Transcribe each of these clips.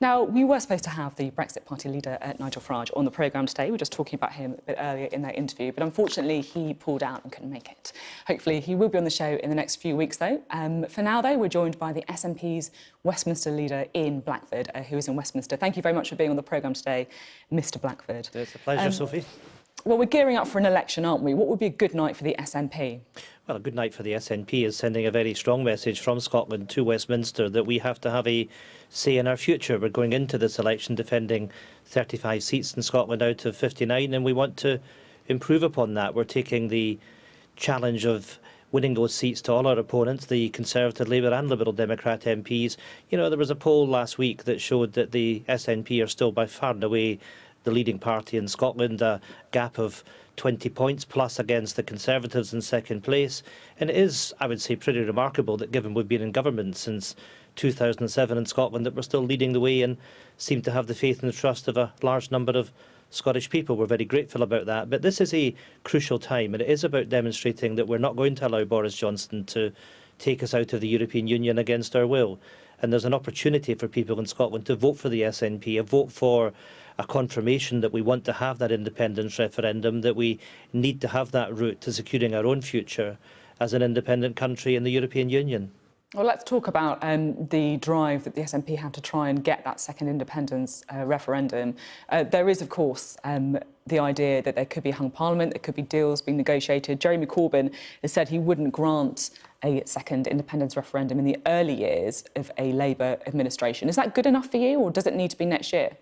Now, we were supposed to have the Brexit Party leader, Nigel Farage, on the programme today. We were just talking about him a bit earlier in that interview, but unfortunately he pulled out and couldn't make it. Hopefully he will be on the show in the next few weeks, though. For now, though, we're joined by the SNP's Westminster leader in Blackford, who is in Westminster. Thank you very much for being on the programme today, Mr Blackford. It's a pleasure, Sophie. Well, we're gearing up for an election, aren't we? What would be a good night for the SNP? Well, a good night for the SNP is sending a very strong message from Scotland to Westminster that we have to have a say in our future. We're going into this election defending 35 seats in Scotland out of 59, and we want to improve upon that. We're taking the challenge of winning those seats to all our opponents, the Conservative, Labour and Liberal Democrat MPs. You know, there was a poll last week that showed that the SNP are still by far and away the leading party in Scotland, a gap of 20 points plus against the Conservatives in second place. And it is, I would say, pretty remarkable that given we've been in government since 2007 in Scotland, that we're still leading the way and seem to have the faith and the trust of a large number of Scottish people. We're very grateful about that. But this is a crucial time, and it is about demonstrating that we're not going to allow Boris Johnson to take us out of the European Union against our will. And there's an opportunity for people in Scotland to vote for the SNP, a vote for a confirmation that we want to have that independence referendum, that we need to have that route to securing our own future as an independent country in the European Union. Well, let's talk about the drive that the SNP had to try and get that second independence referendum. There is, of course, the idea that there could be a hung parliament, there could be deals being negotiated. Jeremy Corbyn has said he wouldn't grant a second independence referendum in the early years of a Labour administration. Is that good enough for you, or does it need to be next year?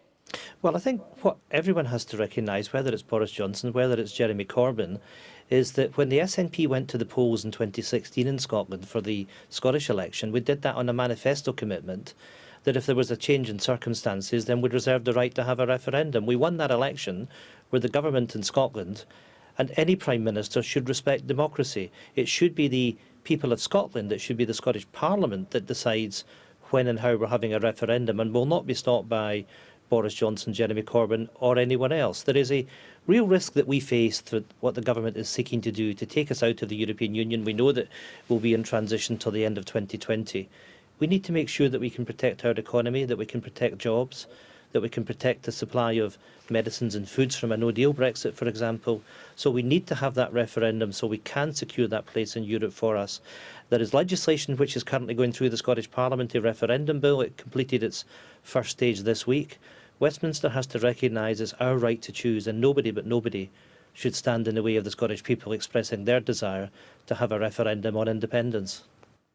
Well, I think what everyone has to recognise, whether it's Boris Johnson, whether it's Jeremy Corbyn, is that when the SNP went to the polls in 2016 in Scotland for the Scottish election, we did that on a manifesto commitment that if there was a change in circumstances, then we'd reserve the right to have a referendum. We won that election where the government in Scotland and any Prime Minister should respect democracy. It should be the people of Scotland, it should be the Scottish Parliament that decides when and how we're having a referendum, and will not be stopped by Boris Johnson, Jeremy Corbyn or anyone else. There is a real risk that we face through what the government is seeking to do to take us out of the European Union. We know that we'll be in transition till the end of 2020. We need to make sure that we can protect our economy, that we can protect jobs, that we can protect the supply of medicines and foods from a no-deal Brexit, for example. So we need to have that referendum so we can secure that place in Europe for us. There is legislation which is currently going through the Scottish Parliament, a referendum bill. It completed its first stage this week. Westminster has to recognise it's our right to choose, and nobody but nobody should stand in the way of the Scottish people expressing their desire to have a referendum on independence.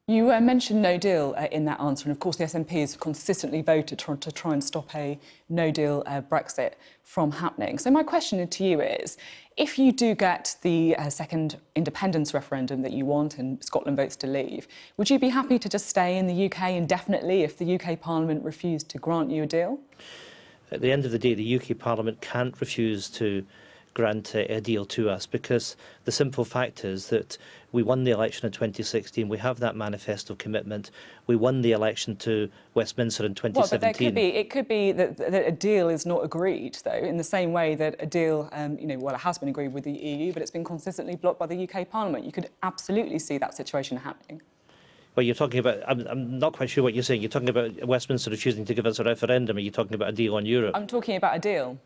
You mentioned no deal in that answer, and of course the SNP has consistently voted to try and stop a no-deal Brexit from happening. So my question to you is, if you do get the second independence referendum that you want and Scotland votes to leave, would you be happy to just stay in the UK indefinitely if the UK Parliament refused to grant you a deal? At the end of the day, the UK Parliament can't refuse to grant a deal to us, because the simple fact is that we won the election in 2016, we have that manifesto commitment, we won the election to Westminster in 2017. Well, but it could be that a deal is not agreed, though, in the same way that a deal, well, it has been agreed with the EU, but it's been consistently blocked by the UK Parliament. You could absolutely see that situation happening. Well, you're talking about, I'm not quite sure what you're saying. You're talking about Westminster refusing to give us a referendum, or are you talking about a deal on Europe? I'm talking about a deal.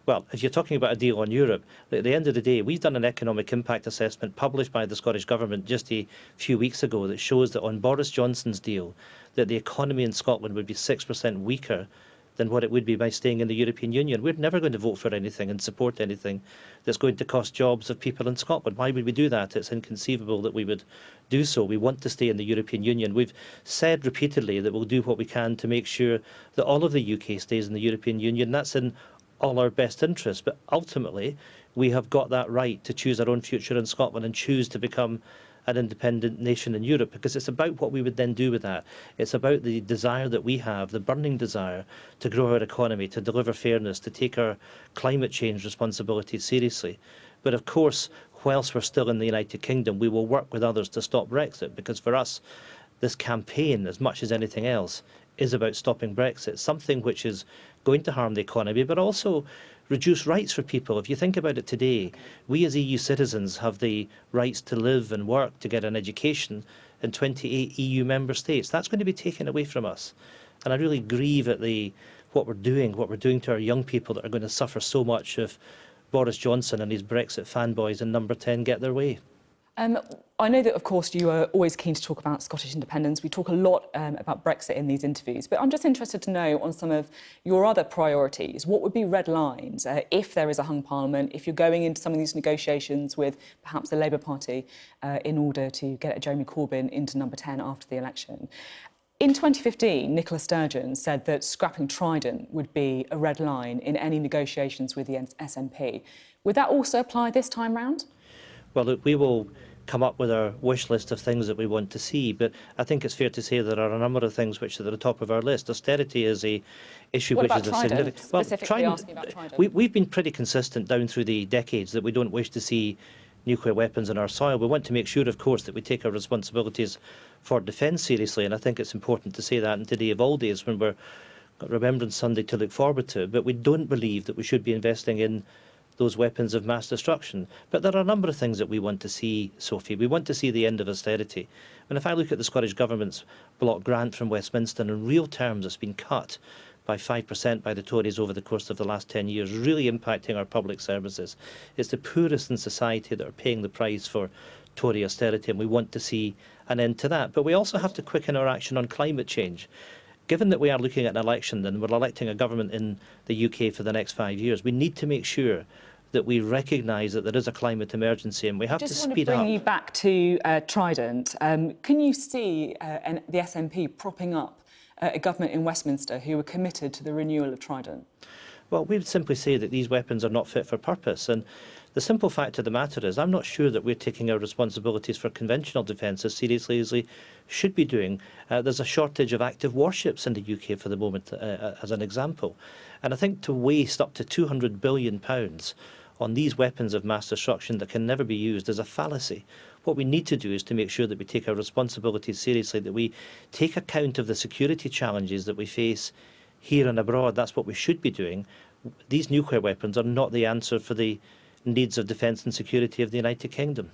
Well, if you're talking about a deal on Europe, at the end of the day, we've done an economic impact assessment published by the Scottish Government just a few weeks ago that shows that on Boris Johnson's deal, that the economy in Scotland would be 6% weaker than what it would be by staying in the European Union. We're never going to vote for anything and support anything that's going to cost jobs of people in Scotland. Why would we do that? It's inconceivable that we would do so. We want to stay in the European Union. We've said repeatedly that we'll do what we can to make sure that all of the UK stays in the European Union. That's in all our best interests. But ultimately, we have got that right to choose our own future in Scotland and choose to become an independent nation in Europe, because it's about what we would then do with that. It's about the desire that we have, the burning desire to grow our economy, to deliver fairness, to take our climate change responsibilities seriously. But of course, whilst we're still in the United Kingdom, we will work with others to stop Brexit, because for us, this campaign, as much as anything else, is about stopping Brexit, something which is going to harm the economy, but also reduce rights for people. If you think about it today, we as EU citizens have the rights to live and work, to get an education in 28 EU member states. That's going to be taken away from us. And I really grieve at what we're doing to our young people that are going to suffer so much if Boris Johnson and his Brexit fanboys in Number 10 get their way. I know that, of course, you are always keen to talk about Scottish independence. We talk a lot about Brexit in these interviews, but I'm just interested to know on some of your other priorities, what would be red lines if there is a hung parliament, if you're going into some of these negotiations with perhaps the Labour Party in order to get Jeremy Corbyn into Number 10 after the election. In 2015, Nicola Sturgeon said that scrapping Trident would be a red line in any negotiations with the SNP. Would that also apply this time round? Well, look, we will come up with our wish list of things that we want to see, but I think it's fair to say there are a number of things which are at the top of our list. Austerity is a issue what which about is a Trident? significant. Well, Specifically asking about Trident. We've been pretty consistent down through the decades that we don't wish to see nuclear weapons on our soil. We want to make sure, of course, that we take our responsibilities for defence seriously, and I think it's important to say that in today of all days when we're got Remembrance Sunday to look forward to. But we don't believe that we should be investing in those weapons of mass destruction. But there are a number of things that we want to see, Sophie. We want to see the end of austerity. And if I look at the Scottish Government's block grant from Westminster, in real terms it's been cut by 5% by the Tories over the course of the last 10 years, really impacting our public services. It's the poorest in society that are paying the price for Tory austerity, and we want to see an end to that. But we also have to quicken our action on climate change. Given that we are looking at an election and we're electing a government in the UK for the next 5 years, we need to make sure that we recognise that there is a climate emergency and we have to speed up. I just want to bring you back to Trident. Can you see the SNP propping up a government in Westminster who are committed to the renewal of Trident? Well, we would simply say that these weapons are not fit for purpose. And the simple fact of the matter is I'm not sure that we're taking our responsibilities for conventional defence as seriously as we should be doing. There's a shortage of active warships in the UK for the moment, as an example. And I think to waste up to £200 billion on these weapons of mass destruction that can never be used is a fallacy. What we need to do is to make sure that we take our responsibilities seriously, that we take account of the security challenges that we face here and abroad. That's what we should be doing. These nuclear weapons are not the answer for the needs of defence and security of the United Kingdom.